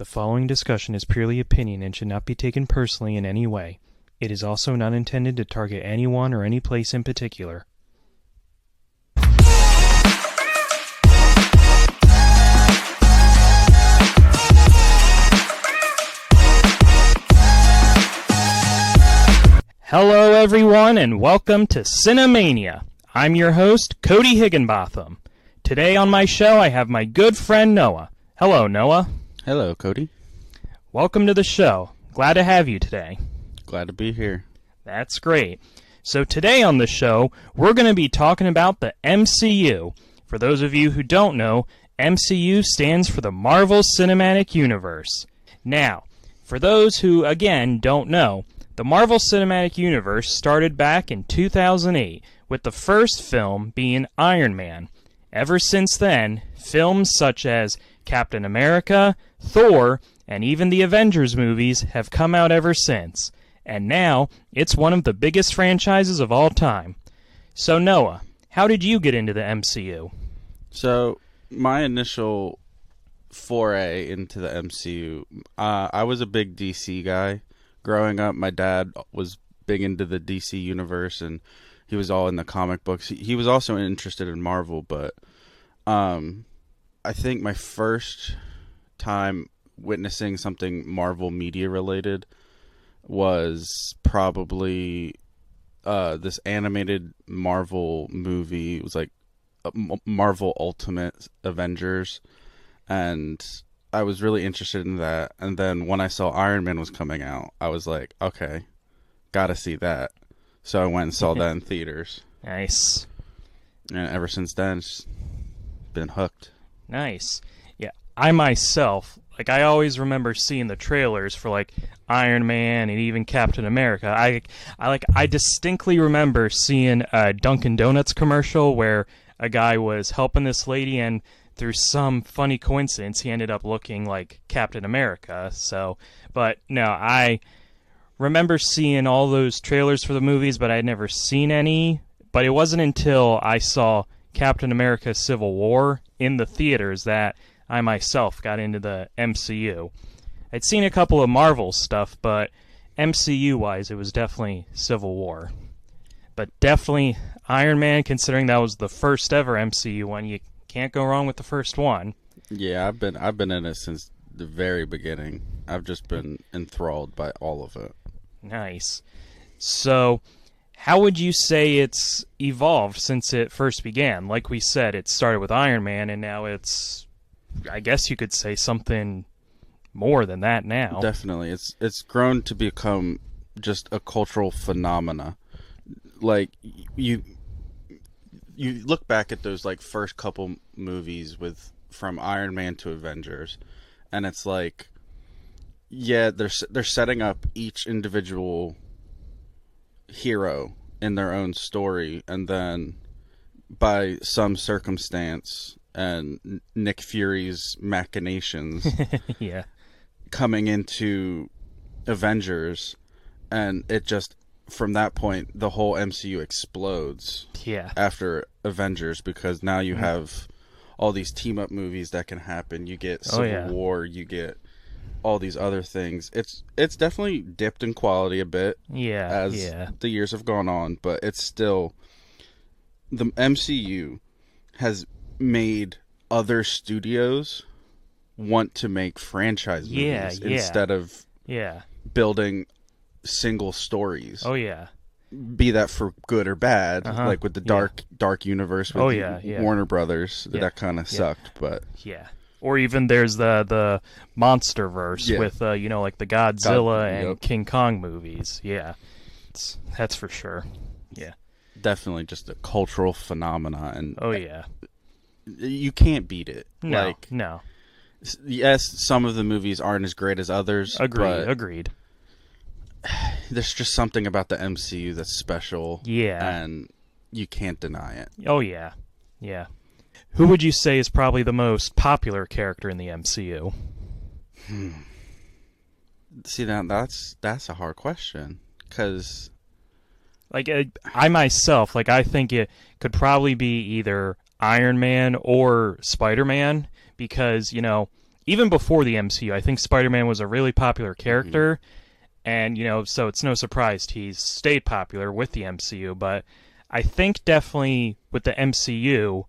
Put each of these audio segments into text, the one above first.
The following discussion is purely opinion and should not be taken personally in any way. It is also not intended to target anyone or any place in particular. Hello everyone and welcome to CineMania. I'm your host, Cody Higginbotham. Today on my show I have my good friend Noah. Hello, Noah. Hello, Cody. Welcome to the show. Glad to have you today. Glad to be here. That's great. So today on the show, we're going to be talking about the MCU. For those of you who don't know, MCU stands for the Marvel Cinematic Universe. Now, for those who, again, don't know, the Marvel Cinematic Universe started back in 2008, with the first film being Iron Man. Ever since then, films such as Captain America, Thor, and even the Avengers movies have come out ever since. And now, it's one of the biggest franchises of all time. So Noah, how did you get into the MCU? So, my initial foray into the MCU, I was a big DC guy. Growing up, my dad was big into the DC universe, and he was all in the comic books. He was also interested in Marvel, but I think my first time witnessing something Marvel media related was probably this animated Marvel movie. It was like Marvel Ultimate Avengers, and I was really interested in that. And then when I saw Iron Man was coming out, I was like, okay, gotta see that. So I went and saw that in theaters. Nice. And ever since then, it's been hooked. Nice. Yeah, I myself, I always remember seeing the trailers for, Iron Man and even Captain America. I distinctly remember seeing a Dunkin' Donuts commercial where a guy was helping this lady, and through some funny coincidence, he ended up looking like Captain America. But no, I remember seeing all those trailers for the movies, but I'd never seen any. But it wasn't until I saw Captain America Civil War in the theaters that I myself got into the MCU. I'd seen a couple of Marvel stuff, but MCU-wise, it was definitely Civil War. But definitely Iron Man, considering that was the first ever MCU one. You can't go wrong with the first one. Yeah, I've been in it since the very beginning. I've just been enthralled by all of it. Nice. So, how would you say it's evolved since it first began? Like we said, it started with Iron Man, and now it's, I guess you could say, something more than that now. Definitely. It's grown to become just a cultural phenomena. Like, you look back at those first couple movies from Iron Man to Avengers, and it's like, yeah, they're setting up each individual hero in their own story, and then by some circumstance and Nick Fury's machinations yeah, coming into Avengers, and it just, from that point, the whole MCU explodes. Yeah. After Avengers, because now you have all these team-up movies that can happen. You get Civil War, you get all these other things. It's definitely dipped in quality a bit as the years have gone on, but it's still, the MCU has made other studios want to make franchise movies instead of building single stories. Oh yeah. Be that for good or bad, like with the dark universe with Warner Brothers, that kind of sucked, but or even there's the Monsterverse with the Godzilla and King Kong movies. Yeah, that's for sure. Yeah, definitely just a cultural phenomena, and you can't beat it. No. Yes, some of the movies aren't as great as others. Agreed. There's just something about the MCU that's special. Yeah. And you can't deny it. Oh, yeah. Yeah. Who would you say is probably the most popular character in the MCU? See, that's a hard question. Because... I myself, I think it could probably be either Iron Man or Spider-Man. Because, even before the MCU, I think Spider-Man was a really popular character, and so it's no surprise he's stayed popular with the MCU. But I think definitely with the MCU,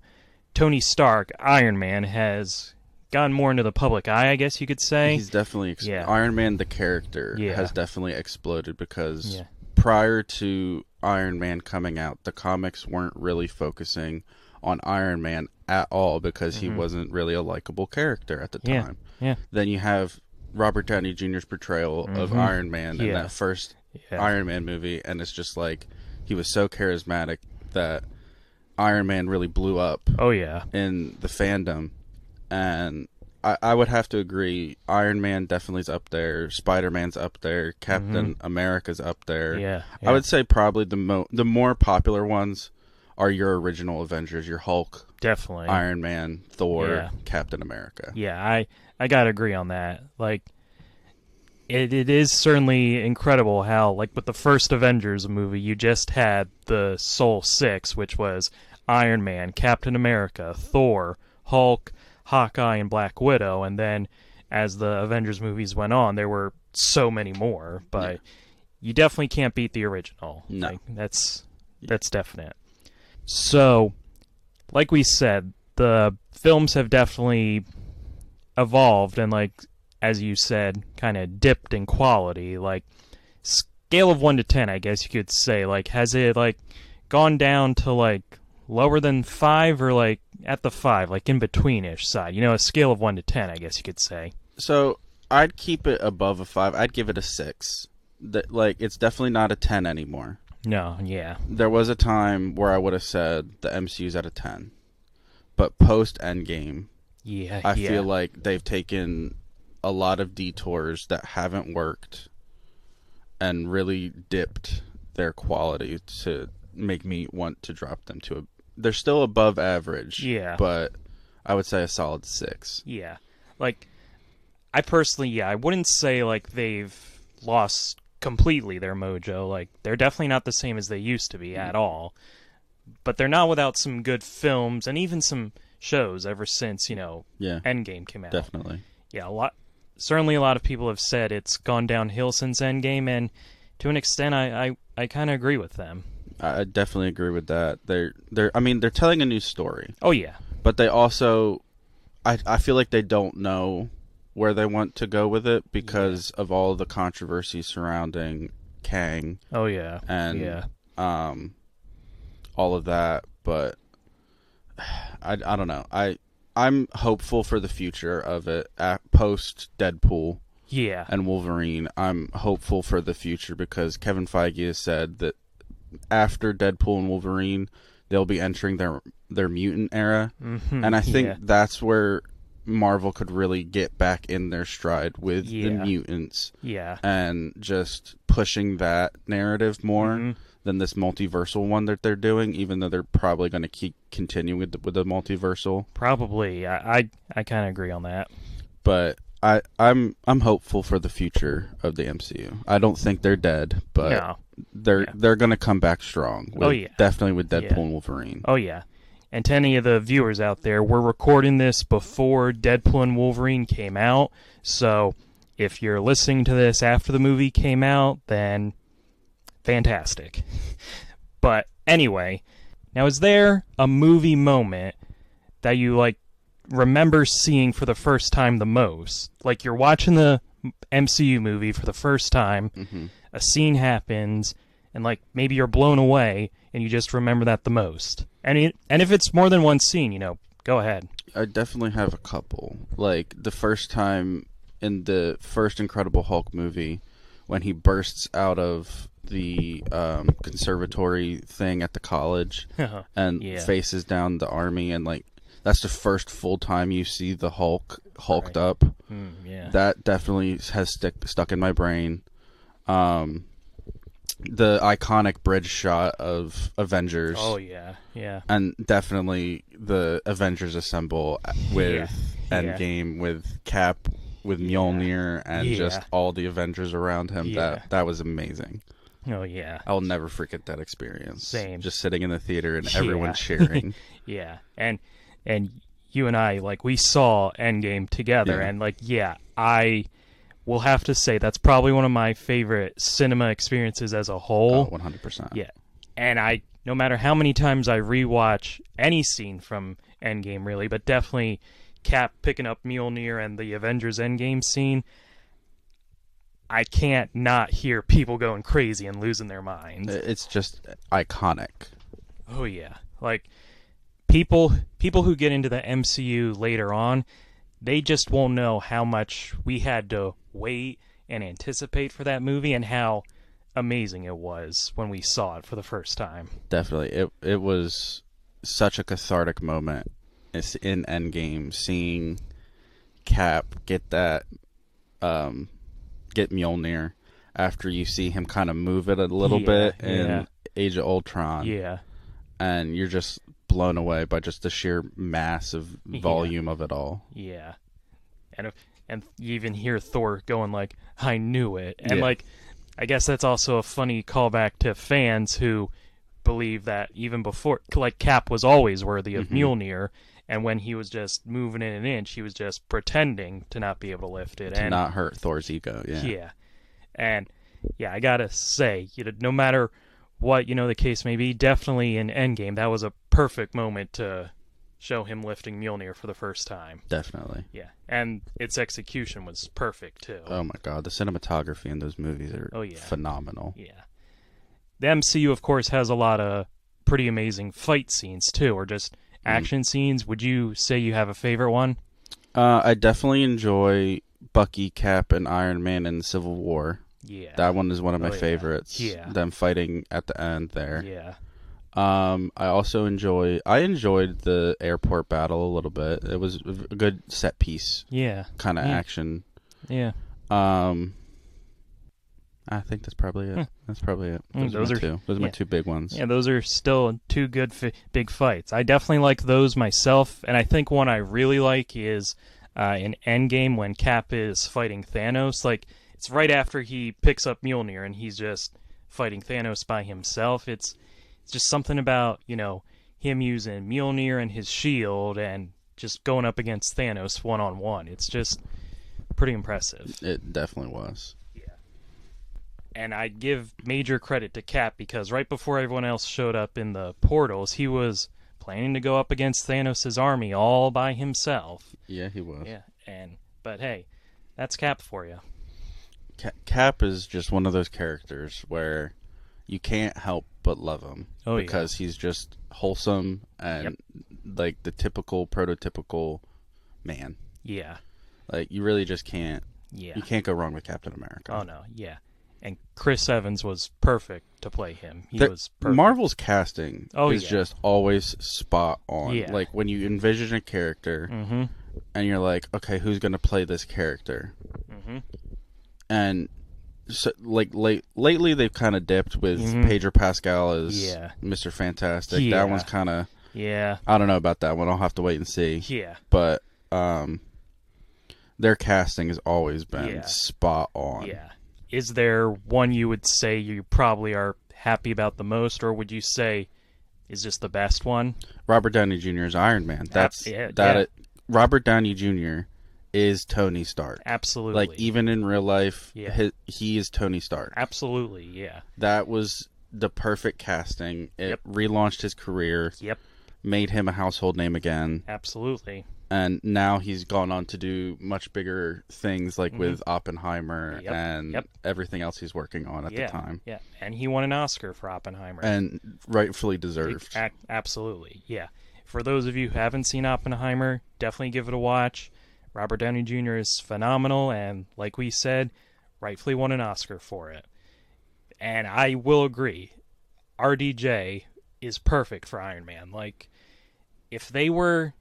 Tony Stark, Iron Man, has gotten more into the public eye, I guess you could say. He's definitely Yeah. Iron Man the character Yeah. has definitely exploded because Yeah. prior to Iron Man coming out, the comics weren't really focusing on Iron Man at all because he wasn't really a likable character at the Yeah. time. Yeah. Then you have Robert Downey Jr.'s portrayal of Iron Man in that first Iron Man movie, and it's just like he was so charismatic that Iron Man really blew up Oh yeah. in the fandom. And I would have to agree, Iron Man definitely is up there, Spider-Man's up there, Captain America's up there. Yeah. I would say probably the more popular ones are your original Avengers, your Hulk, definitely Iron Man, Thor, Yeah. Captain America. Yeah, I gotta agree on that. Like, it is certainly incredible how, like, with the first Avengers movie, you just had the Soul Six, which was Iron Man, Captain America, Thor, Hulk, Hawkeye, and Black Widow, and then as the Avengers movies went on, there were so many more, but you definitely can't beat the original. No. Like, that's definite. So, like we said, the films have definitely evolved and, like, as you said, kind of dipped in quality. Like, scale of 1 to 10, I guess you could say. Like, has it, like, gone down to, like, lower than 5 or, like, at the 5, like, in betweenish side? A scale of 1 to 10, I guess you could say. So I'd keep it above a 5. I'd give it a 6. Like, it's definitely not a 10 anymore. No, yeah. There was a time where I would have said the MCU's at a 10. But post Endgame, Yeah, I feel like they've taken a lot of detours that haven't worked and really dipped their quality to make me want to drop them to a... They're still above average. Yeah. But I would say a solid 6. Yeah. Like, I personally, I wouldn't say, like, they've lost completely their mojo. Like, they're definitely not the same as they used to be at all. But they're not without some good films and even some shows ever since, Endgame came out. Definitely. Yeah, certainly a lot of people have said it's gone downhill since Endgame, and to an extent, I kind of agree with them. I definitely agree with that. They're telling a new story. Oh, yeah. But they also... I feel like they don't know where they want to go with it because of all the controversy surrounding Kang. Oh, yeah. And all of that, but I don't know. I'm hopeful for the future of it post Deadpool. Yeah. And Wolverine. I'm hopeful for the future because Kevin Feige has said that after Deadpool and Wolverine, they'll be entering their mutant era. Mm-hmm. And I think that's where Marvel could really get back in their stride with the mutants. Yeah. And just pushing that narrative more than this multiversal one that they're doing, even though they're probably going to keep continuing with the multiversal. Probably. I kind of agree on that. But I'm hopeful for the future of the MCU. I don't think they're dead, but they're going to come back strong. Definitely with Deadpool and Wolverine. Oh, yeah. And to any of the viewers out there, we're recording this before Deadpool and Wolverine came out. So if you're listening to this after the movie came out, then fantastic. But anyway, now is there a movie moment that you, like, remember seeing for the first time the most? Like, you're watching the MCU movie for the first time, a scene happens, and, like, maybe you're blown away, and you just remember that the most. And if it's more than one scene, go ahead. I definitely have a couple. Like, the first time in the first Incredible Hulk movie, when he bursts out of the conservatory thing at the college and faces down the army, and, like, that's the first full time you see the hulked up. That definitely has stuck in my brain. The iconic bridge shot of Avengers. Oh, yeah, yeah. And definitely the Avengers Assemble with Endgame, with Cap, with Mjolnir, and just all the Avengers around him. That was amazing. Oh, yeah. I'll never forget that experience. Same. Just sitting in the theater and everyone cheering. Yeah. And you and I, like, we saw Endgame together, Yeah. and, like, yeah, I will have to say that's probably one of my favorite cinema experiences as a Oh, whole. 100%. Yeah. And no matter how many times I rewatch any scene from Endgame, really, but definitely Cap picking up Mjolnir and the Avengers Endgame scene, I can't not hear people going crazy and losing their minds. It's just iconic. Oh yeah, like people who get into the MCU later on, they just won't know how much we had to wait and anticipate for that movie and how amazing it was when we saw it for the first time. Definitely. It was such a cathartic moment. It's in Endgame, seeing Cap get that get Mjolnir after you see him kind of move it a little bit in Age of Ultron. Yeah. And you're just blown away by just the sheer massive volume of it all. Yeah. And you even hear Thor going like, "I knew it." And like, I guess that's also a funny callback to fans who believe that even before, like, Cap was always worthy of Mjolnir, and when he was just moving in an inch, he was just pretending to not be able to lift it. To not hurt Thor's ego, yeah. Yeah. And, yeah, I gotta say, no matter what, the case may be, definitely in Endgame, that was a perfect moment to show him lifting Mjolnir for the first time. Definitely. Yeah. And its execution was perfect, too. Oh, my God. The cinematography in those movies are phenomenal. Yeah. The MCU, of course, has a lot of pretty amazing fight scenes, too, or just action scenes. Would you say you have a favorite one? I definitely enjoy Bucky, Cap, and Iron Man in Civil War. Yeah. That one is one of my favorites. Yeah. Them fighting at the end there. Yeah. I also enjoyed the airport battle a little bit. It was a good set piece. Yeah. Kind of action. Yeah. I think that's probably it. That's probably it. Those are my two big ones. Yeah, those are still two good big fights. I definitely like those myself, and I think one I really like is in Endgame when Cap is fighting Thanos. Like, it's right after he picks up Mjolnir and he's just fighting Thanos by himself. It's just something about, him using Mjolnir and his shield and just going up against Thanos one-on-one. It's just pretty impressive. It definitely was. And I give major credit to Cap because right before everyone else showed up in the portals, he was planning to go up against Thanos' army all by himself. Yeah, he was. Yeah, but hey, that's Cap for you. Cap is just one of those characters where you can't help but love him because he's just wholesome and like the typical prototypical man. Yeah. Like, you really just can't. Yeah. You can't go wrong with Captain America. Oh no, yeah. And Chris Evans was perfect to play him. He was perfect. Marvel's casting is just always spot on. Yeah. Like, when you envision a character and you're like, okay, who's going to play this character? And so, like, lately they've kind of dipped with Pedro Pascal as Mr. Fantastic. That one's kind of... Yeah. I don't know about that one. I'll have to wait and see. Yeah. But their casting has always been spot on. Yeah. Is there one you would say you probably are happy about the most, or would you say is just the best one? Robert Downey Jr. is Iron Man. Robert Downey Jr. is Tony Stark. Absolutely. Like, even in real life, he is Tony Stark. Absolutely, yeah. That was the perfect casting. It relaunched his career. Yep. Made him a household name again. Absolutely. And now he's gone on to do much bigger things, like with Oppenheimer and everything else he's working on at the time. Yeah, and he won an Oscar for Oppenheimer. And rightfully deserved. Absolutely, yeah. For those of you who haven't seen Oppenheimer, definitely give it a watch. Robert Downey Jr. is phenomenal, and like we said, rightfully won an Oscar for it. And I will agree, RDJ is perfect for Iron Man. Like, if they were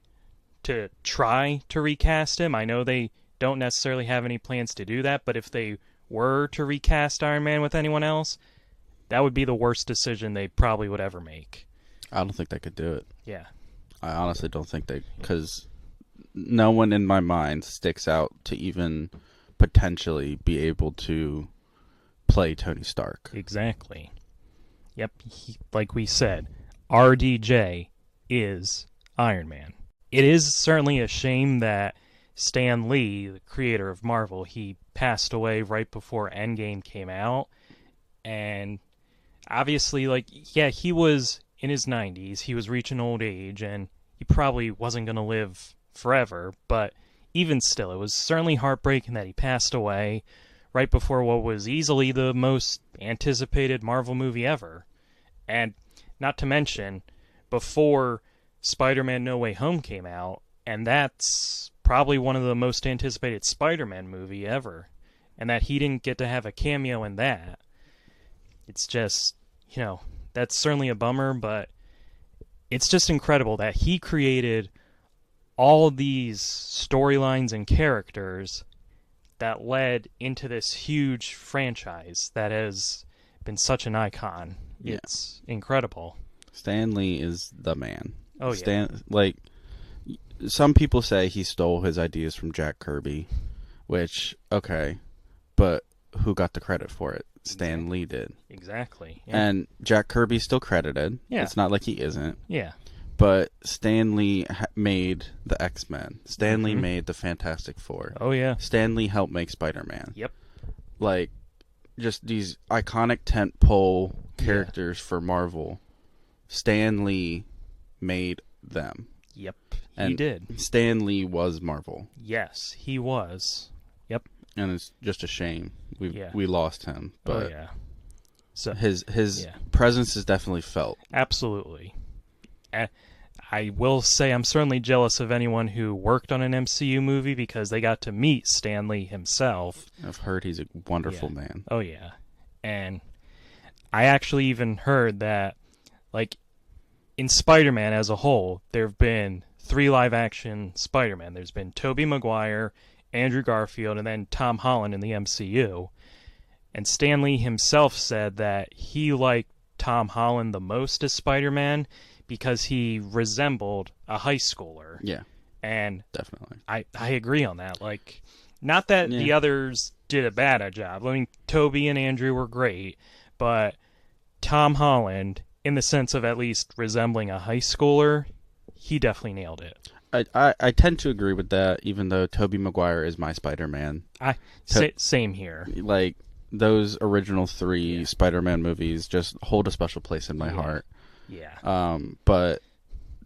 to try to recast him, I know they don't necessarily have any plans to do that, but if they were to recast Iron Man with anyone else, that would be the worst decision they probably would ever make. I don't think they could do it. Yeah. I honestly don't think they... Because no one in my mind sticks out to even potentially be able to play Tony Stark. Exactly. Yep. Like we said, RDJ is Iron Man. it is certainly a shame that Stan Lee, the creator of Marvel, he passed away right before Endgame came out. And obviously, like, yeah, he was in his 90s, he was reaching old age, and he probably wasn't going to live forever, but even still, it was certainly heartbreaking that he passed away right before what was easily the most anticipated Marvel movie ever. And not to mention, before Spider-Man No Way Home came out, and that's probably one of the most anticipated Spider-Man movie ever. And that he didn't get to have a cameo in that. It's just, that's certainly a bummer, but it's just incredible that he created all of these storylines and characters that led into this huge franchise that has been such an icon. Yeah. It's incredible. Stan Lee is the man. Oh, yeah. Like, some people say he stole his ideas from Jack Kirby, which, okay, but who got the credit for it? Stan Lee did. Exactly. Yeah. And Jack Kirby's still credited. Yeah. It's not like he isn't. Yeah. But Stan Lee made the X-Men. Stan Lee made the Fantastic Four. Oh, yeah. Stan Lee helped make Spider-Man. Yep. Like, just these iconic tentpole characters for Marvel. Stan Lee made them. Yep, and he did. Stan Lee was Marvel. Yes, he was. Yep. And it's just a shame we lost him. But oh, yeah. So his presence is definitely felt. Absolutely. I will say I'm certainly jealous of anyone who worked on an MCU movie because they got to meet Stan Lee himself. I've heard he's a wonderful man. Oh, yeah. And I actually even heard that, like, in Spider-Man as a whole, there have been 3 live-action Spider-Man. There's been Tobey Maguire, Andrew Garfield, and then Tom Holland in the MCU. And Stan Lee himself said that he liked Tom Holland the most as Spider-Man because he resembled a high schooler. Yeah. And definitely. I agree on that. Like, not that the others did a bad job. I mean, Tobey and Andrew were great, but Tom Holland, in the sense of at least resembling a high schooler, he definitely nailed it. I tend to agree with that, even though Tobey Maguire is my Spider-Man. Same here. Like, those original 3 Spider-Man movies just hold a special place in my heart. Yeah. But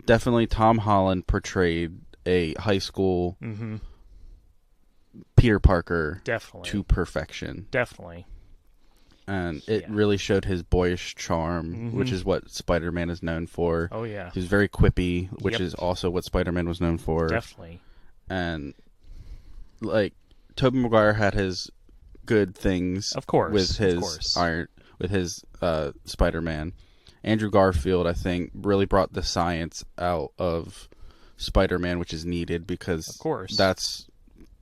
definitely Tom Holland portrayed a high school Peter Parker to perfection. Definitely. And it really showed his boyish charm, which is what Spider-Man is known for. Oh, yeah. He's very quippy, which is also what Spider-Man was known for. Definitely. And, like, Tobey Maguire had his good things, of course, with his Spider-Man. Andrew Garfield, I think, really brought the science out of Spider-Man, which is needed because of course that's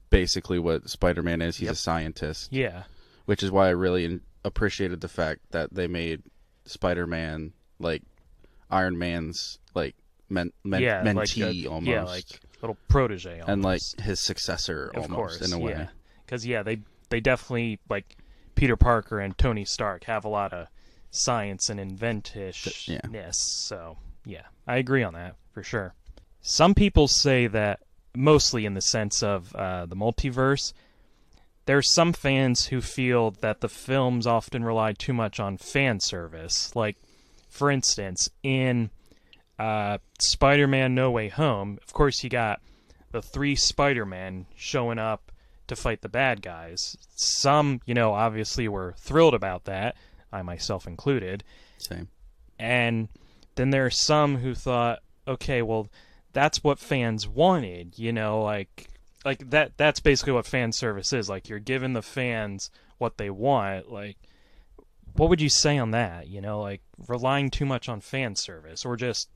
basically what Spider-Man is. He's a scientist. Yeah. Which is why I really appreciated the fact that they made Spider-Man like Iron Man's like mentee almost. Yeah, like little protege almost. And like his successor of almost course, in a way. Because they definitely, like, Peter Parker and Tony Stark have a lot of science and inventishness. So, yeah, I agree on that for sure. Some people say that, mostly in the sense of the multiverse, there's some fans who feel that the films often rely too much on fan service. Like, for instance, in Spider-Man No Way Home, of course you got the 3 Spider-Men showing up to fight the bad guys. Some, obviously were thrilled about that, I myself included. Same. And then there are some who thought, okay, well, that's what fans wanted, like that's basically what fan service is. Like, you're giving the fans what they want. Like, what would you say on that? Like, relying too much on fan service, or just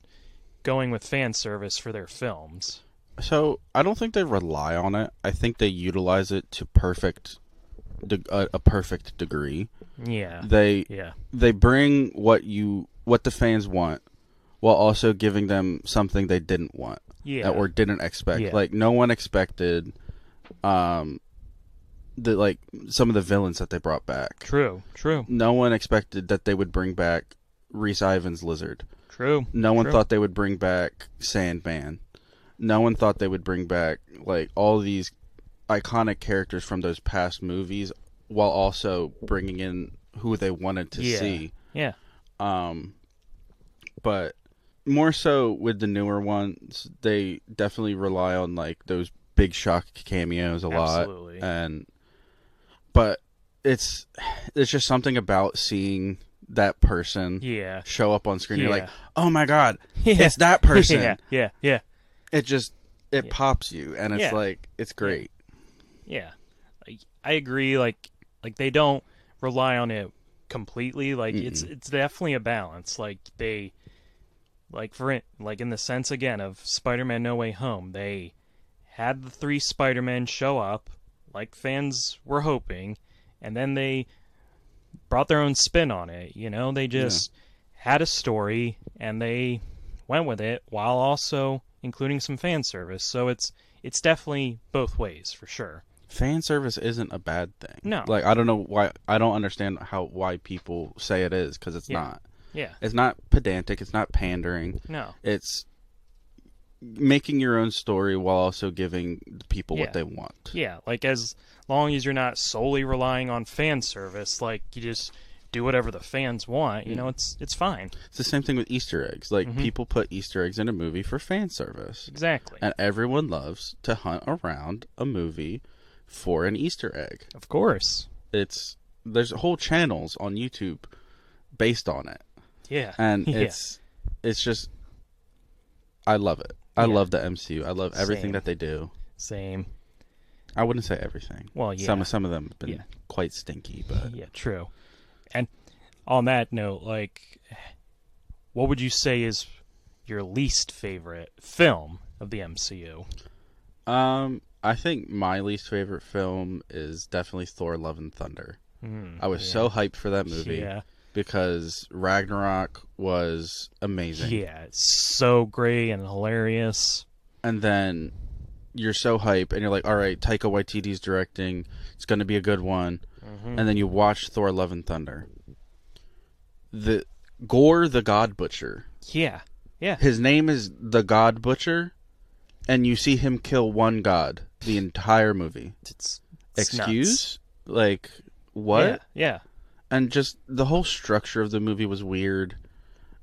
going with fan service for their films? So I don't think they rely on it. I think they utilize it to a perfect degree. Yeah. They bring what the fans want, while also giving them something they didn't want. Yeah. Or didn't expect. Yeah. Like, no one expected some of the villains that they brought back. True. No one expected that they would bring back Rhys Ivan's Lizard. True. No one thought they would bring back Sandman. no one thought they would bring back like all these iconic characters from those past movies while also bringing in who they wanted to see. Yeah. But more so with the newer ones, they definitely rely on like those big shock cameos a lot. Absolutely. But it's just something about seeing that person show up on screen. You're like, oh my god, it's that person. Yeah. It pops you, and it's like, it's great. Yeah. Like, I agree. Like they don't rely on it completely. Like it's definitely a balance. Like they, like in the sense again of Spider-Man No Way Home, they had the 3 Spider-Men show up, like fans were hoping, and then they brought their own spin on it. You know, they just had a story and they went with it while also including some fan service. So it's definitely both ways for sure. Fan service isn't a bad thing. No. Like, I don't know why, I don't understand why people say it is, because it's not. Yeah. It's not pedantic, it's not pandering. No. It's making your own story while also giving the people what they want. Yeah, like as long as you're not solely relying on fan service, like you just do whatever the fans want, you know, it's fine. It's the same thing with Easter eggs. Like, people put Easter eggs in a movie for fan service. Exactly. And everyone loves to hunt around a movie for an Easter egg. Of course. There's whole channels on YouTube based on it. Yeah. And it's just, I love it. I love the MCU. I love everything that they do. Same. I wouldn't say everything. Well, yeah. Some of them have been quite stinky, but yeah, true. And on that note, like, what would you say is your least favorite film of the MCU? I think my least favorite film is definitely Thor: Love and Thunder. I was so hyped for that movie because Ragnarok was amazing. Yeah, it's so great and hilarious. And then you're so hyped, and you're like, all right, Taika Waititi's directing. It's going to be a good one. And then you watch Thor: Love and Thunder. The Gore the God Butcher. Yeah. His name is the God Butcher, and you see him kill one god the entire movie. It's Excuse? nuts. Like, what? Yeah. And just the whole structure of the movie was weird.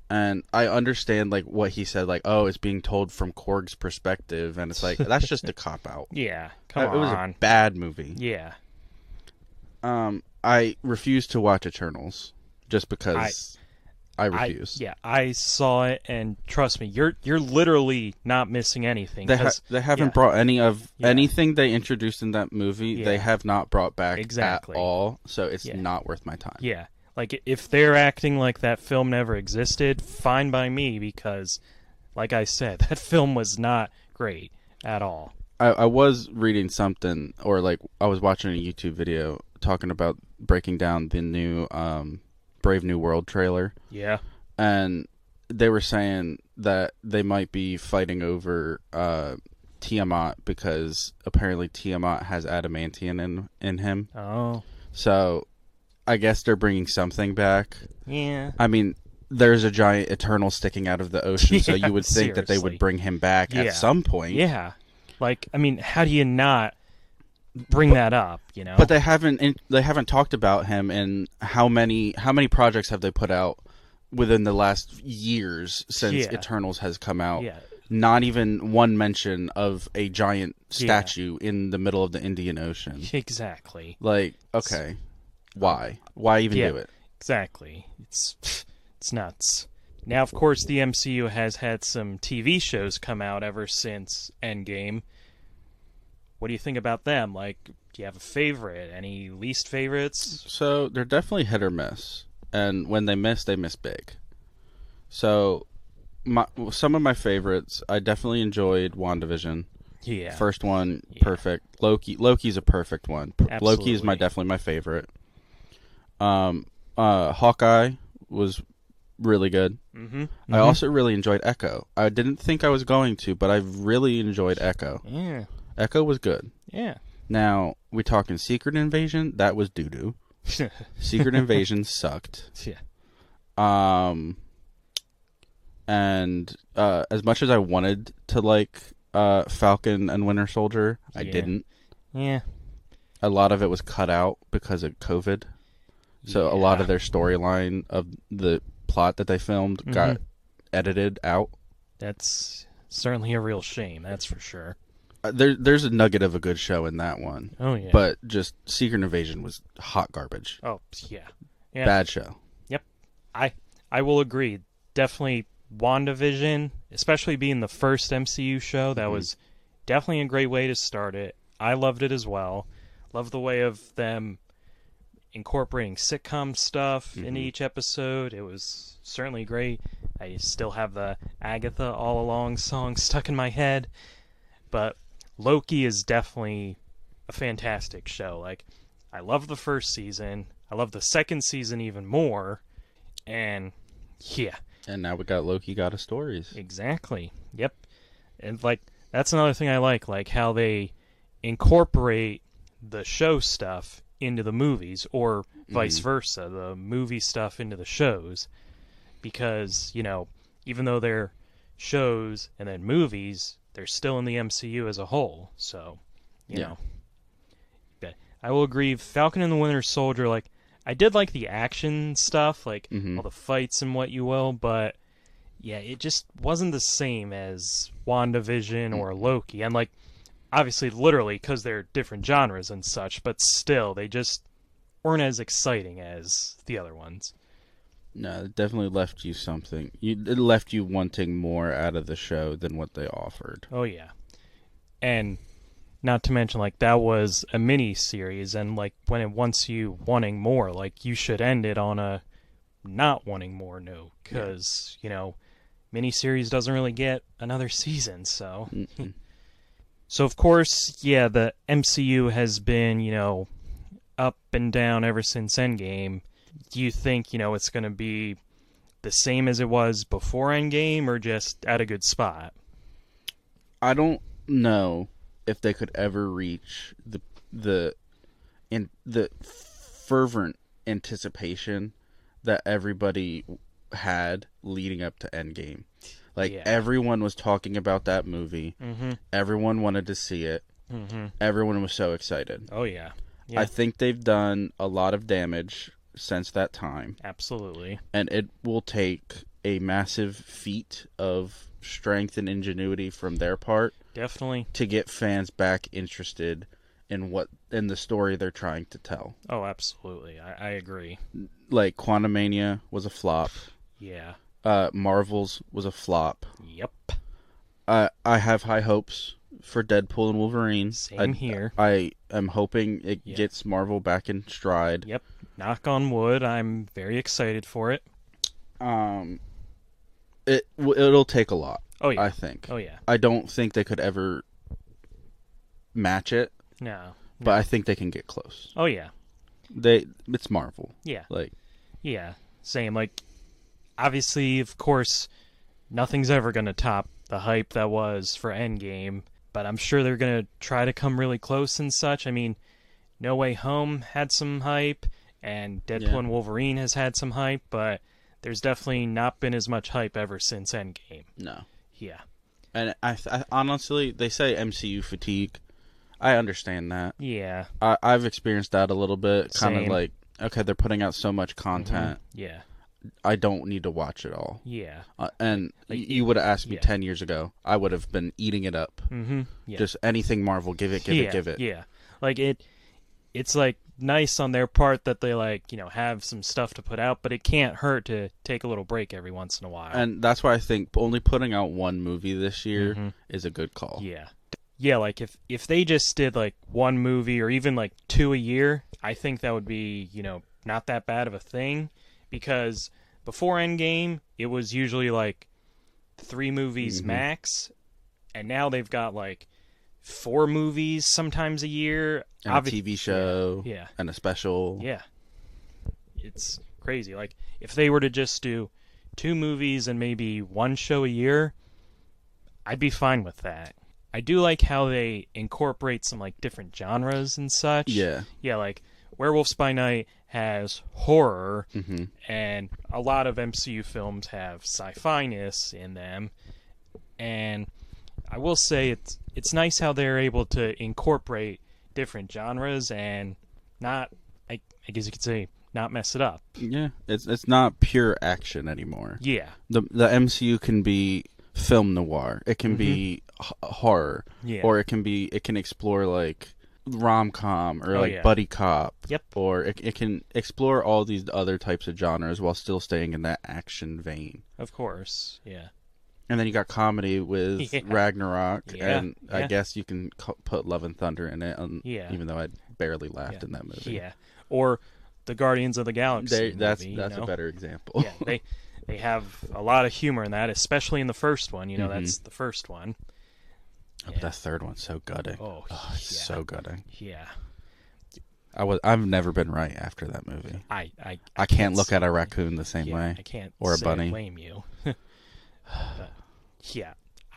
And I understand, like, what he said, like, oh, it's being told from Korg's perspective, and it's like, that's just a cop-out. Yeah, come on. It was a bad movie. Yeah. I refuse to watch Eternals, just because I refuse. I saw it, and trust me, you're literally not missing anything. They haven't brought any of anything they introduced in that movie. They have not brought back at all, so it's not worth my time. Yeah, like if they're acting like that film never existed, fine by me, because, like I said, that film was not great at all. I was reading something, or like I was watching a YouTube video talking about breaking down the new Brave New World trailer. Yeah. And they were saying that they might be fighting over Tiamat because apparently Tiamat has adamantium in him. Oh. So I guess they're bringing something back. Yeah. I mean, there's a giant Eternal sticking out of the ocean, so you would think that they would bring him back at some point. Yeah. Like, I mean, how do you not bring that up, you know? But they haven't talked about him, and how many projects have they put out within the last years since Eternals has come out? Yeah. Not even one mention of a giant statue in the middle of the Indian Ocean. Exactly. Like, okay, why? Why even do it? Exactly. It's nuts. Now, of course, the MCU has had some TV shows come out ever since Endgame. What do you think about them? Like, do you have a favorite? Any least favorites? So, they're definitely hit or miss. And when they miss big. So, some of my favorites, I definitely enjoyed WandaVision. Yeah. First one, perfect. Loki's a perfect one. Loki is definitely my favorite. Hawkeye was really good. I also really enjoyed Echo. I didn't think I was going to, but I really enjoyed Echo. Yeah. Echo was good. Yeah. Now, we talking Secret Invasion? That was doo-doo. Secret Invasion sucked. Yeah. And as much as I wanted to like Falcon and Winter Soldier. I Yeah. didn't. Yeah. A lot of it was cut out because of COVID. So a lot of their storyline of the plot that they filmed got edited out. That's certainly a real shame, that's for sure. There's a nugget of a good show in that one. Oh, yeah. But just Secret Invasion was hot garbage. Oh, yeah. Yeah. Bad show. Yep. I will agree. Definitely WandaVision, especially being the first MCU show, that was definitely a great way to start it. I loved it as well. Loved the way of them incorporating sitcom stuff in each episode. It was certainly great. I still have the Agatha All Along song stuck in my head. But Loki is definitely a fantastic show. Like, I love the first season. I love the second season even more. And, yeah. And now we got Loki Got a Stories. Exactly. Yep. And, like, that's another thing I like how they incorporate the show stuff into the movies, or vice versa, the movie stuff into the shows. Because, even though they're shows and then movies, they're still in the MCU as a whole. So, you know. But I will agree, Falcon and the Winter Soldier, like, I did like the action stuff, like all the fights and what you will, but yeah, it just wasn't the same as WandaVision or Loki. And, like, obviously, literally, because they're different genres and such, but still, they just weren't as exciting as the other ones. No, it definitely left you something. It left you wanting more out of the show than what they offered. Oh, yeah. And not to mention, like, that was a mini-series, and, like, when it wants you wanting more, like, you should end it on a not wanting more note, because, mini-series doesn't really get another season, so... So, of course, yeah, the MCU has been, up and down ever since Endgame. Do you think, it's going to be the same as it was before Endgame, or just at a good spot? I don't know if they could ever reach the fervent anticipation that everybody had leading up to Endgame. Like, everyone was talking about that movie. Everyone wanted to see it. Everyone was so excited. Oh, yeah. I think they've done a lot of damage since that time. Absolutely. And it will take a massive feat of strength and ingenuity from their part. Definitely. To get fans back interested in the story they're trying to tell. Oh, absolutely. I agree. Like, CineMania was a flop. Yeah. Marvel's was a flop. Yep. I have high hopes for Deadpool and Wolverine. Same here. I am hoping it gets Marvel back in stride. Yep. Knock on wood. I'm very excited for it. It'll take a lot. Oh, yeah. I think. Oh, yeah. I don't think they could ever match it. No. But I think they can get close. Oh, yeah. It's Marvel. Yeah. Like. Yeah. Same. Like, obviously, of course, nothing's ever going to top the hype that was for Endgame, but I'm sure they're going to try to come really close and such. I mean, No Way Home had some hype, and Deadpool and Wolverine has had some hype, but there's definitely not been as much hype ever since Endgame. No. Yeah. And I honestly, they say MCU fatigue. I understand that. Yeah. I've experienced that a little bit. Kind of Same. like, okay, they're putting out so much content. Yeah. I don't need to watch it all. Yeah. And like, you would have asked me 10 years ago, I would have been eating it up. Yeah. Just anything Marvel, give it. Yeah. Like, it's like nice on their part that they, like, have some stuff to put out, but it can't hurt to take a little break every once in a while. And that's why I think only putting out one movie this year is a good call. Yeah. Yeah, like, if they just did, like, one movie or even, like, 2 a year, I think that would be, not that bad of a thing. Because before Endgame, it was usually, like, 3 movies max. And now they've got, like, 4 movies sometimes a year. And a TV show. Yeah. And a special. Yeah. It's crazy. Like, if they were to just do 2 movies and maybe 1 show a year, I'd be fine with that. I do like how they incorporate some, like, different genres and such. Yeah. Yeah, like, Werewolves by Night has horror, and a lot of MCU films have sci-fi-ness in them, and I will say it's nice how they're able to incorporate different genres and not, I guess you could say, not mess it up. Yeah, it's not pure action anymore. Yeah. The MCU can be film noir. It can be horror. Yeah. Or it can explore like rom-com or like yeah. buddy cop. Yep. Or it can explore all these other types of genres while still staying in that action vein. Of course. Yeah. And then you got comedy with Ragnarok, Yeah. and I guess you can put Love and Thunder in it, even though I barely laughed in that movie. Yeah. Or the Guardians of the Galaxy That's movie, a better example. Yeah, they have a lot of humor in that, especially in the first one. You know, that's the first one. Oh, but that third one's so gutting. It's so gutting. Yeah. I've never been right after that movie. I can't look at a raccoon the same way. I can't or a say bunny. I blame you. But, yeah,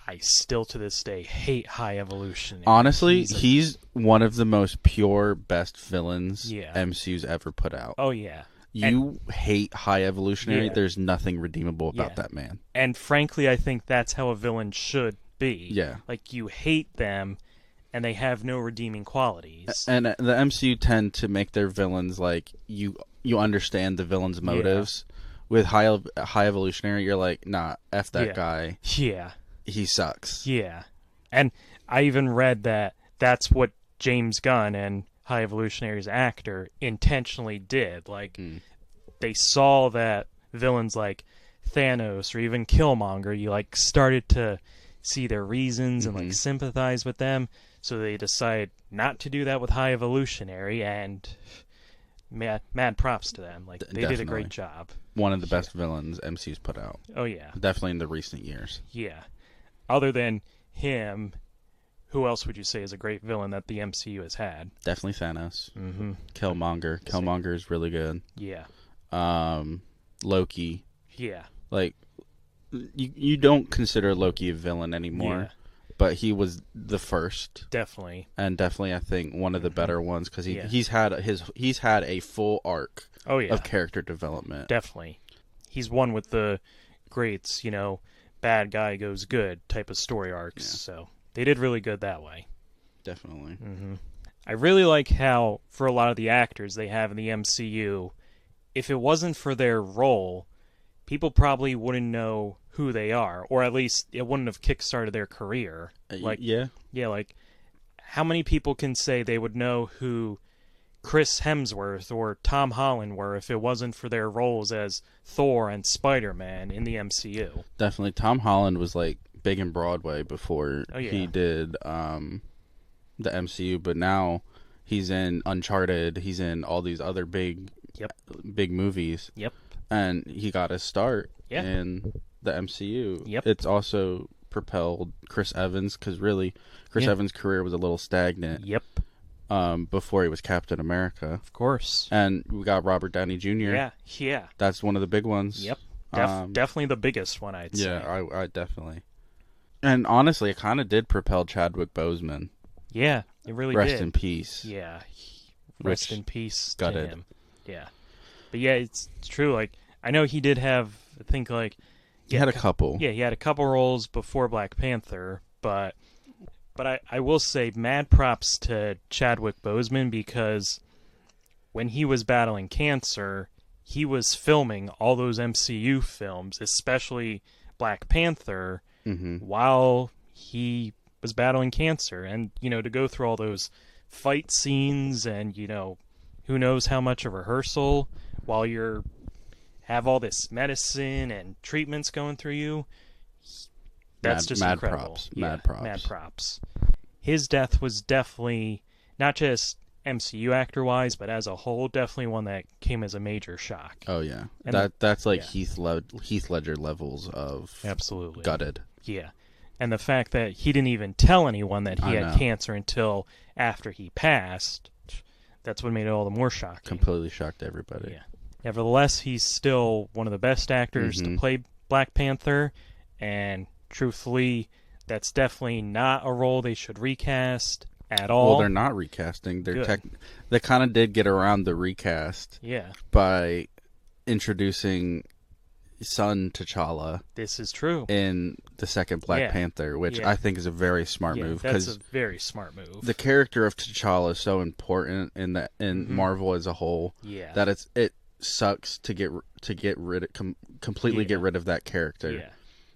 I still to this day hate High Evolution. Honestly, he's one of the most pure, best villains MCU's ever put out. Oh yeah. You hate High Evolutionary. Yeah. There's nothing redeemable about that man. And frankly, I think that's how a villain should be. Yeah. Like, you hate them, and they have no redeeming qualities. And the MCU tend to make their villains like you understand the villain's motives. With High Evolutionary, you're like, nah, F that guy. Yeah. He sucks. Yeah. And I even read that that's what James Gunn and High Evolutionary's actor intentionally did. Like, they saw that villains like Thanos or even Killmonger, you like started to see their reasons and like sympathize with them. So they decided not to do that with High Evolutionary, and mad props to them. Like, they did a great job. One of the best villains MCU's put out. Oh yeah. Definitely in the recent years. Yeah. Other than him, who else would you say is a great villain that the MCU has had? Definitely Thanos. Mm-hmm. Killmonger. Killmonger is really good. Yeah. Loki. Yeah. Like, you don't consider Loki a villain anymore, but he was the first. Definitely. And definitely, I think, one of the better ones, because he's had a full arc of character development. Definitely. He's one with the greats, you know, bad guy goes good type of story arcs. Yeah. So they did really good that way. Definitely. Mm-hmm. I really like how, for a lot of the actors they have in the MCU, if it wasn't for their role, people probably wouldn't know who they are, or at least it wouldn't have kickstarted their career. Like, like, how many people can say they would know who Chris Hemsworth or Tom Holland were if it wasn't for their roles as Thor and Spider-Man in the MCU? Definitely. Tom Holland was like big in Broadway before he did the MCU, but now he's in Uncharted, he's in all these other big movies. Yep. And he got his start in the MCU. Yep. It's also propelled Chris Evans, because really Chris Evans' career was a little stagnant. Yep. Before he was Captain America. Of course. And we got Robert Downey Jr. Yeah. That's one of the big ones. Yep. Definitely the biggest one, I'd say. Yeah, I definitely. And honestly, it kind of did propel Chadwick Boseman. Yeah, it really did. Rest in peace. Yeah. Rest in peace to him. Yeah. But yeah, it's true. Like, I know he did have, I think, like... He had a couple. Yeah, he had a couple roles before Black Panther, but I will say mad props to Chadwick Boseman, because when he was battling cancer, he was filming all those MCU films, especially Black Panther, while he was battling cancer. And, you know, to go through all those fight scenes and, you know, who knows how much of rehearsal while you're have all this medicine and treatments going through you, that's just incredible. Props. Mad props. Mad props. His death was definitely, not just MCU actor-wise, but as a whole, definitely one that came as a major shock. Oh, yeah. And that's like Heath Ledger levels of absolutely gutted. Yeah. And the fact that he didn't even tell anyone that he had cancer until after he passed, that's what made it all the more shocking. Completely shocked everybody. Yeah. Nevertheless, he's still one of the best actors to play Black Panther, and truthfully, that's definitely not a role they should recast at all. Well, they're not recasting. They kind of did get around the recast Yeah. by introducing son T'Challa This is true. in the second Black Yeah. Panther, which Yeah. I think is a very smart move, that's because a very smart move. the character of T'Challa is so important in Marvel as a whole Yeah. that it sucks to get rid of completely Yeah. get rid of that character. Yeah.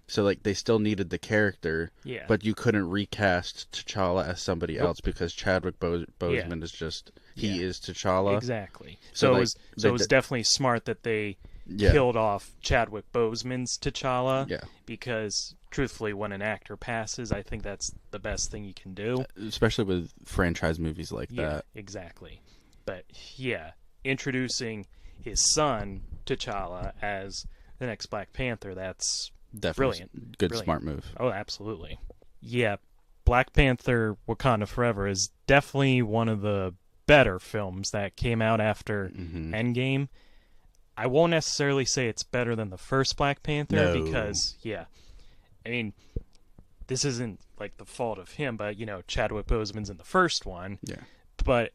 So like they still needed the character, Yeah. but you couldn't recast T'Challa as somebody Nope. else because Chadwick Boseman is just he is T'Challa. Exactly. So, So like, it was definitely smart that they killed off Chadwick Boseman's T'Challa. Yeah. Because truthfully, when an actor passes, I think that's the best thing you can do. Especially with franchise movies like that. Exactly. But yeah, introducing his son T'Challa as the next Black Panther, that's Definitely brilliant. Good smart move. Oh, absolutely. Yeah, Black Panther Wakanda Forever is definitely one of the better films that came out after Endgame. I won't necessarily say it's better than the first Black Panther because, I mean, this isn't like the fault of him, but Chadwick Boseman's in the first one. Yeah. But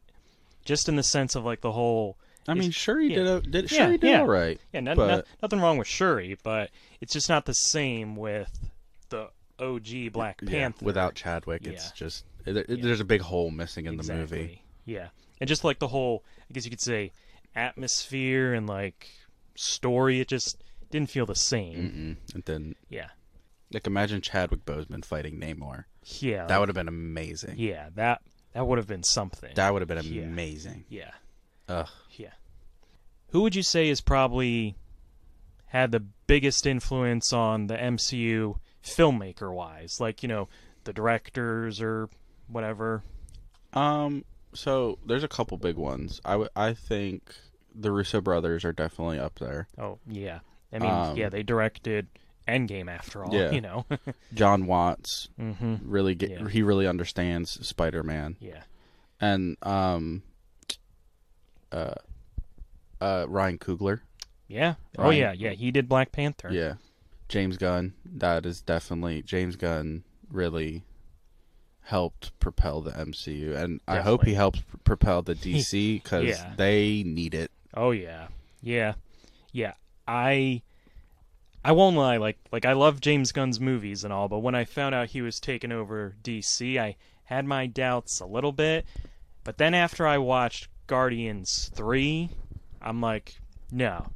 just in the sense of like the whole, I mean, Shuri did yeah. all right. Yeah, but nothing wrong with Shuri, but it's just not the same with the OG Black Panther. Without Chadwick, it's just there's a big hole missing in the movie. Yeah, and just like the whole, I guess you could say, atmosphere and like story, it just didn't feel the same. And then like imagine Chadwick Boseman fighting Namor. Yeah, that would have been amazing. Yeah, that would have been something. That would have been amazing. Yeah. Ugh. Yeah. Who would you say has probably had the biggest influence on the MCU filmmaker wise? Like, the directors or whatever. So there's a couple big ones. I think the Russo brothers are definitely up there. Oh, yeah. I mean, they directed Endgame after all, Yeah. John Watts really he really understands Spider-Man. Yeah. And Ryan Coogler. Yeah. Oh yeah, he did Black Panther. Yeah. James Gunn. That is definitely James Gunn really helped propel the MCU, and I hope he helps propel the DC because they need it. Oh yeah. I won't lie, like I love James Gunn's movies and all, but when I found out he was taking over DC, I had my doubts a little bit. But then after I watched Guardians 3, I'm like, no.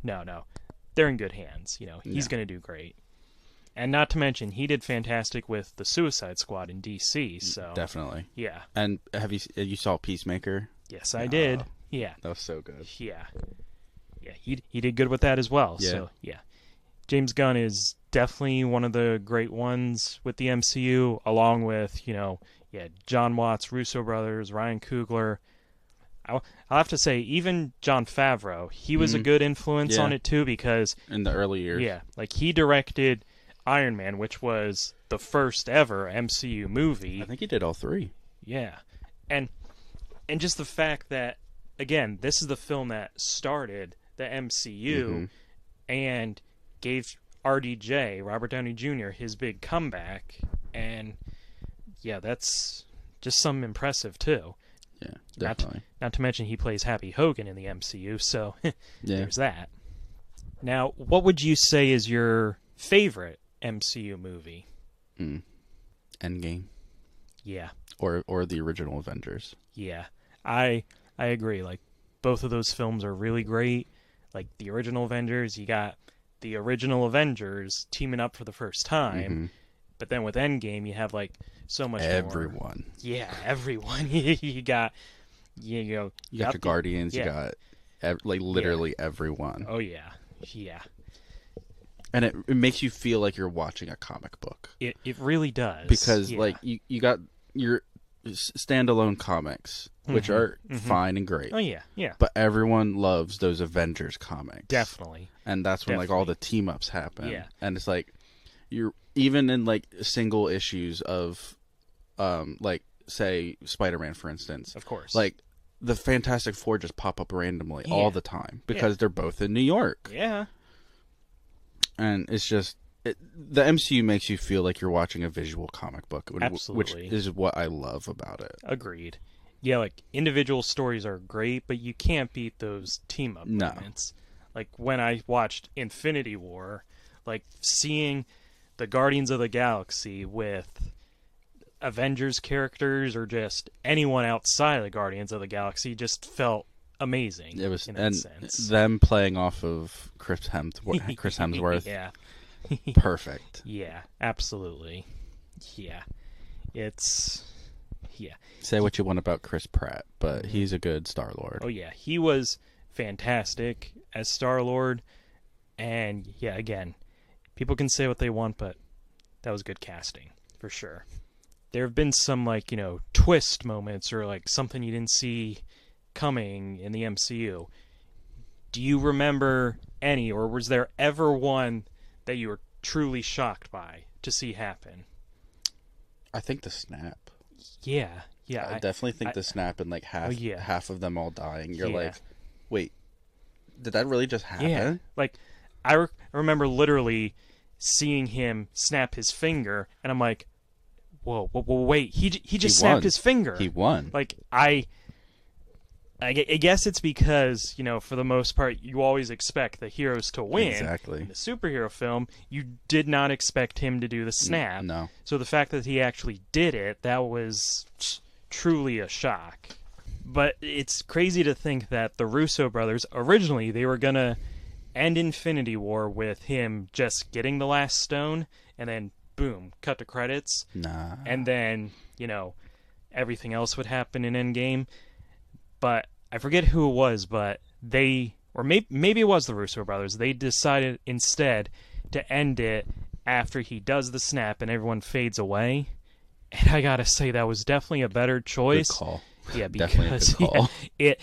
They're in good hands. He's going to do great. And not to mention, he did fantastic with the Suicide Squad in DC, so... Definitely. Yeah. And you saw Peacemaker? Yes, I did. Yeah. That was so good. Yeah. Yeah, he did good with that as well, so, yeah. James Gunn is definitely one of the great ones with the MCU, along with, John Watts, Russo brothers, Ryan Coogler. I'll have to say, even Jon Favreau, he was a good influence on it too, because... In the early years. Yeah, like he directed Iron Man, which was the first ever MCU movie. I think he did all three. Yeah. And just the fact that, again, this is the film that started the MCU and gave RDJ, Robert Downey Jr., his big comeback. And, yeah, that's just something impressive, too. Yeah, definitely. Not to mention he plays Happy Hogan in the MCU, so there's that. Now, what would you say is your favorite MCU movie? Endgame. Yeah. Or the original Avengers. Yeah. I agree. Like, both of those films are really great. Like, the original Avengers, you got the original Avengers teaming up for the first time. But then with Endgame, you have, like, so much everyone. more. Yeah, everyone. you got your Guardians, you got literally everyone. Oh, yeah. Yeah. And it makes you feel like you're watching a comic book. It really does. Because, like, you got your standalone comics, which are fine and great. Oh, yeah, yeah. But everyone loves those Avengers comics. Definitely. And that's when, like, all the team-ups happen. Yeah. And it's like, you're even in, like, single issues of, like, say, Spider-Man, for instance. Of course. Like, the Fantastic Four just pop up randomly all the time because they're both in New York. Yeah. And it's just the MCU makes you feel like you're watching a visual comic book, which is what I love about it. Agreed. Yeah, like individual stories are great, but you can't beat those team up moments. Like when I watched Infinity War, Like seeing the Guardians of the Galaxy with Avengers characters or just anyone outside of the Guardians of the Galaxy just felt amazing. It was, in that and sense. them playing off of Chris Hemsworth, Yeah. perfect. Yeah, absolutely. Yeah. It's yeah. Say what you want about Chris Pratt, but he's a good Star-Lord. Oh yeah, he was fantastic as Star-Lord, and yeah, again, people can say what they want, but that was good casting for sure. There have been some twist moments or like something you didn't see coming in the MCU. Do you remember any, or was there ever one that you were truly shocked by to see happen? I think the snap. Yeah. I definitely think the snap and like half of them all dying. You're like, wait, did that really just happen? Yeah. Like, I remember literally seeing him snap his finger, and I'm like, whoa, wait, he just snapped his finger. He won. Like, I guess it's because, for the most part, you always expect the heroes to win. Exactly. In the superhero film, you did not expect him to do the snap. No. So the fact that he actually did it, that was truly a shock. But it's crazy to think that the Russo brothers, originally, they were going to end Infinity War with him just getting the last stone, and then, boom, cut to credits. Nah. And then, everything else would happen in Endgame. But I forget who it was, but maybe it was the Russo brothers. They decided instead to end it after he does the snap and everyone fades away. And I gotta say, that was definitely a better choice. Good call. Yeah, Definitely a because good call. it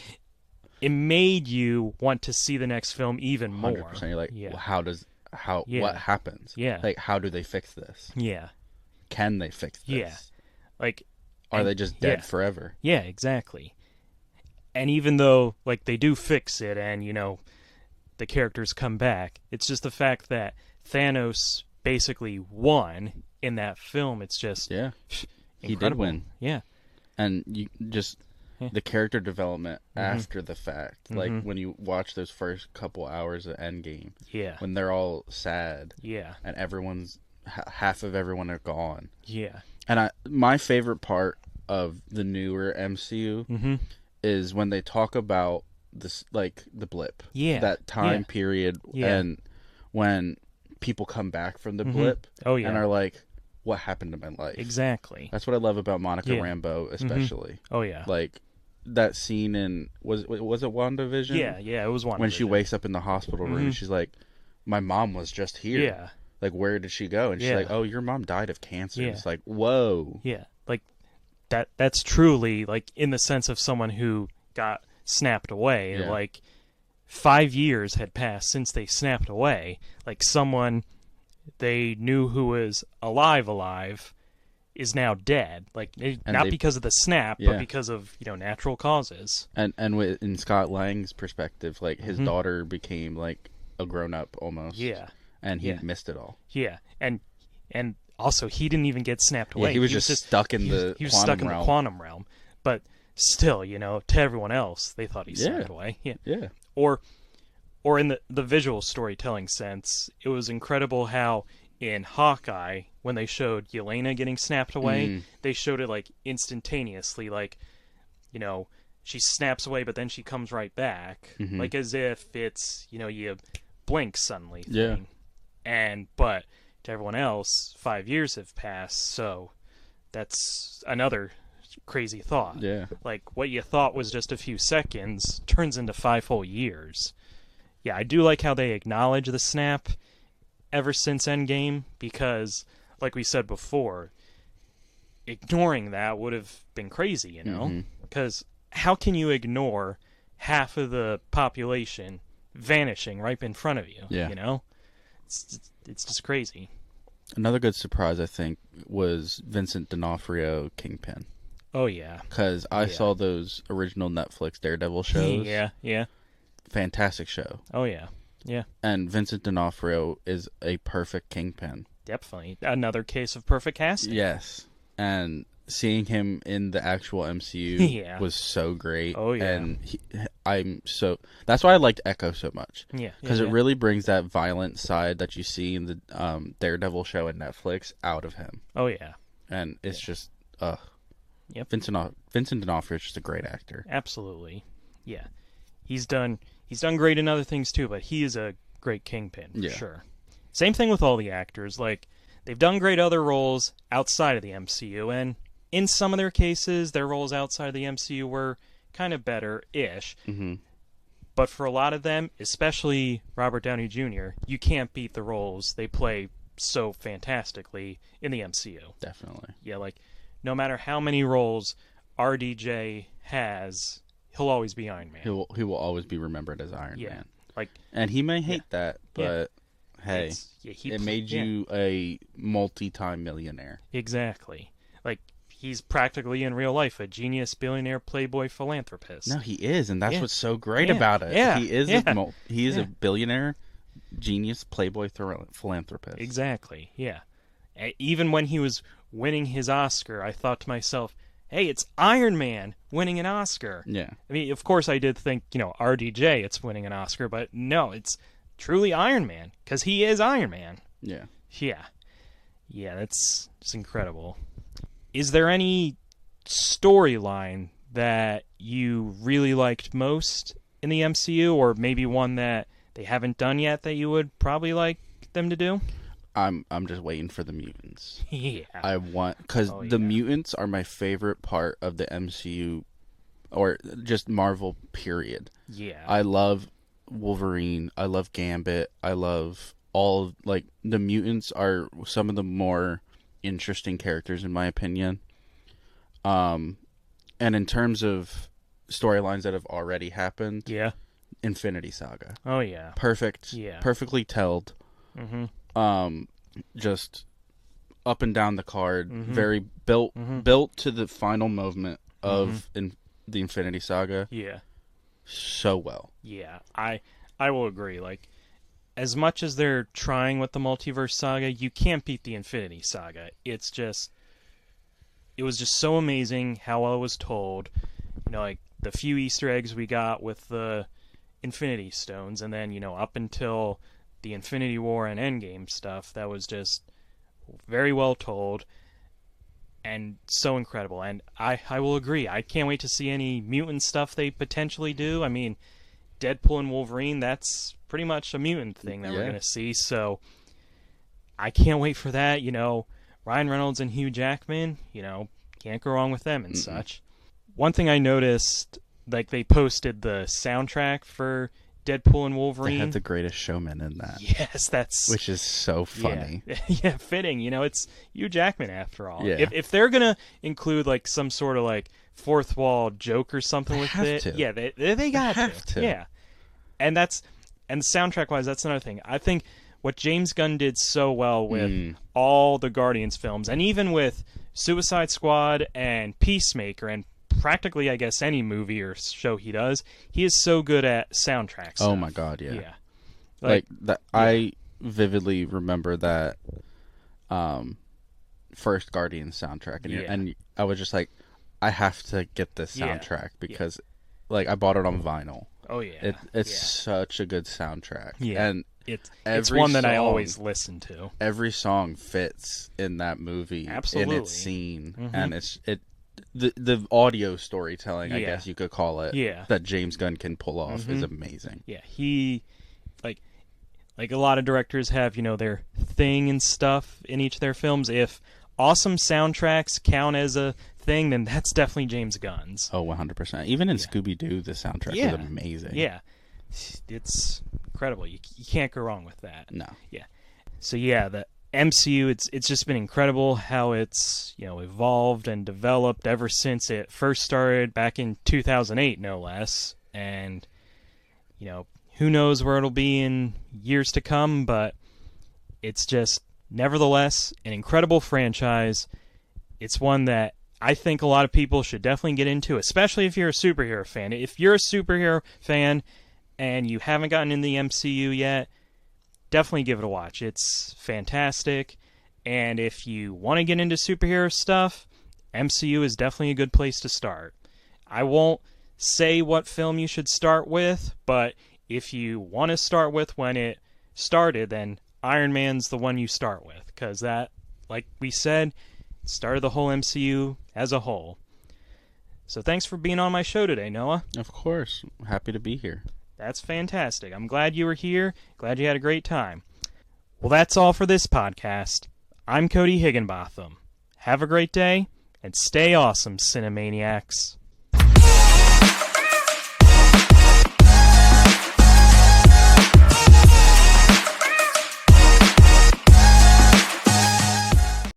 made you want to see the next film even more. 100%. You're like, yeah. Well, what happens? Yeah. Like, how do they fix this? Yeah. Can they fix this? Yeah. Like, Are they just dead forever? Yeah, exactly. And even though, like, they do fix it and, the characters come back, it's just the fact that Thanos basically won in that film. It's just He did win. Yeah. And you just the character development after the fact, like when you watch those first couple hours of Endgame, when they're all sad, and everyone's half of everyone are gone, and my favorite part of the newer MCU is when they talk about this, like the blip, that time period, and when people come back from the blip, and are like, what happened to my life? Exactly. That's what I love about Monica Rambeau, especially. Oh yeah. Like that scene in was it WandaVision? Yeah, it was WandaVision. When she wakes up in the hospital room, she's like, "My mom was just here." Yeah. Like, where did she go? And she's like, "Oh, your mom died of cancer." It's like, whoa. Yeah. Like that's truly like in the sense of someone who got snapped away. Yeah. Like 5 years had passed since they snapped away. Like someone they knew who was alive is now dead. Like not because of the snap, but because of natural causes. And in Scott Lang's perspective, like his daughter became like a grown up almost. Yeah. And he missed it all. Yeah. And also he didn't even get snapped away. Yeah, he was just stuck in the quantum realm. But still, to everyone else, they thought he snapped away. Yeah. Yeah. Or in the visual storytelling sense, it was incredible how in Hawkeye, when they showed Yelena getting snapped away, they showed it like instantaneously, like, she snaps away, but then she comes right back, like as if it's, you blink suddenly thing. But to everyone else, 5 years have passed, so that's another crazy thought. Yeah. Like, what you thought was just a few seconds turns into 5 whole years. Yeah, I do like how they acknowledge the snap ever since Endgame, because, like we said before, ignoring that would have been crazy, Because how can you ignore half of the population vanishing right in front of you, It's just crazy. Another good surprise, I think, was Vincent D'Onofrio Kingpin. Oh, yeah. Because I saw those original Netflix Daredevil shows. Yeah. Fantastic show. Oh, yeah. Yeah. And Vincent D'Onofrio is a perfect Kingpin. Definitely. Another case of perfect casting. Yes. And seeing him in the actual MCU Yeah. was so great. Oh, yeah. And that's why I liked Echo so much. Yeah. Because yeah. it really brings that violent side that you see in the Daredevil show in Netflix out of him. Oh, yeah. And it's just, Yep. Vincent D'Onofrio is just a great actor. Absolutely. Yeah. He's done great in other things too, but he is a great Kingpin for sure. Same thing with all the actors. Like, they've done great other roles outside of the MCU, and in some of their cases, their roles outside of the MCU were kind of better-ish. Mm-hmm. But for a lot of them, especially Robert Downey Jr., you can't beat the roles they play so fantastically in the MCU. Definitely. Yeah, like, no matter how many roles RDJ has, he'll always be Iron Man. He will always be remembered as Iron Man. Like, and he may hate that, but hey, it made you a multi-time millionaire. Exactly. Like, he's practically in real life a genius, billionaire, playboy, philanthropist. No, he is, and that's what's so great about it. Yeah. He is a billionaire, genius, playboy, philanthropist. Exactly. Yeah. Even when he was winning his Oscar, I thought to myself, hey, it's Iron Man winning an Oscar. Yeah. I mean, of course I did think, RDJ, it's winning an Oscar, but no, it's truly Iron Man, because he is Iron Man. Yeah. Yeah. Yeah, that's just incredible. Is there any storyline that you really liked most in the MCU, or maybe one that they haven't done yet that you would probably like them to do? I'm just waiting for the mutants. Yeah. Because the mutants are my favorite part of the MCU, or just Marvel, period. Yeah. I love Wolverine. I love Gambit. I love the mutants are some of the more interesting characters in my opinion. And in terms of storylines that have already happened, Infinity Saga. Oh yeah. Perfect. Yeah. Perfectly told. Mm-hmm. Just up and down the card, very built to the final movement of the Infinity Saga. Yeah. So well. Yeah. I will agree. Like, as much as they're trying with the multiverse saga, you can't beat the Infinity Saga. It was just so amazing how well it was told. Like the few Easter eggs we got with the Infinity Stones, and then, up until the Infinity War and Endgame stuff, that was just very well told and so incredible. And I will agree. I can't wait to see any mutant stuff they potentially do. I mean, Deadpool and Wolverine, that's pretty much a mutant thing that we're going to see. So I can't wait for that. Ryan Reynolds and Hugh Jackman, can't go wrong with them and such. One thing I noticed, like, they posted the soundtrack for Deadpool and Wolverine. They have The Greatest Showman in that. Yes, which is so funny. Yeah, fitting. It's Hugh Jackman after all. Yeah. If they're gonna include like some sort of like fourth wall joke or something with it, yeah, they got to. Yeah, and soundtrack wise, that's another thing. I think what James Gunn did so well with all the Guardians films, and even with Suicide Squad and Peacemaker, and practically, I guess, any movie or show he does, he is so good at soundtracks. Oh my god, yeah. Yeah. Like that, yeah. I vividly remember that first Guardians soundtrack, and I was just like, I have to get this soundtrack because like I bought it on vinyl. Oh yeah. It's such a good soundtrack. Yeah. And it's one that I always listen to. Every song fits in that movie. Absolutely. In its scene. And the audio storytelling, I guess you could call it, that James Gunn can pull off is amazing. Yeah, he like a lot of directors have, their thing and stuff in each of their films. If awesome soundtracks count as a thing, then that's definitely James Gunn's. Oh, 100%. Even in Scooby-Doo, the soundtrack was amazing. Yeah. It's incredible. You can't go wrong with that. No. Yeah. So the MCU, it's just been incredible how it's evolved and developed ever since it first started back in 2008, no less. And who knows where it'll be in years to come, but it's just nevertheless an incredible franchise. It's one that I think a lot of people should definitely get into, especially if you're a superhero fan. If you're a superhero fan and you haven't gotten in the MCU yet, definitely give it a watch. It's fantastic. And if you want to get into superhero stuff, MCU is definitely a good place to start. I won't say what film you should start with, but if you want to start with when it started, then Iron Man's the one you start with, because that, like we said, started the whole MCU as a whole. So thanks for being on my show today, Noah. Of course. Happy to be here. That's fantastic. I'm glad you were here. Glad you had a great time. Well, that's all for this podcast. I'm Cody Higginbotham. Have a great day, and stay awesome, CineManiacs.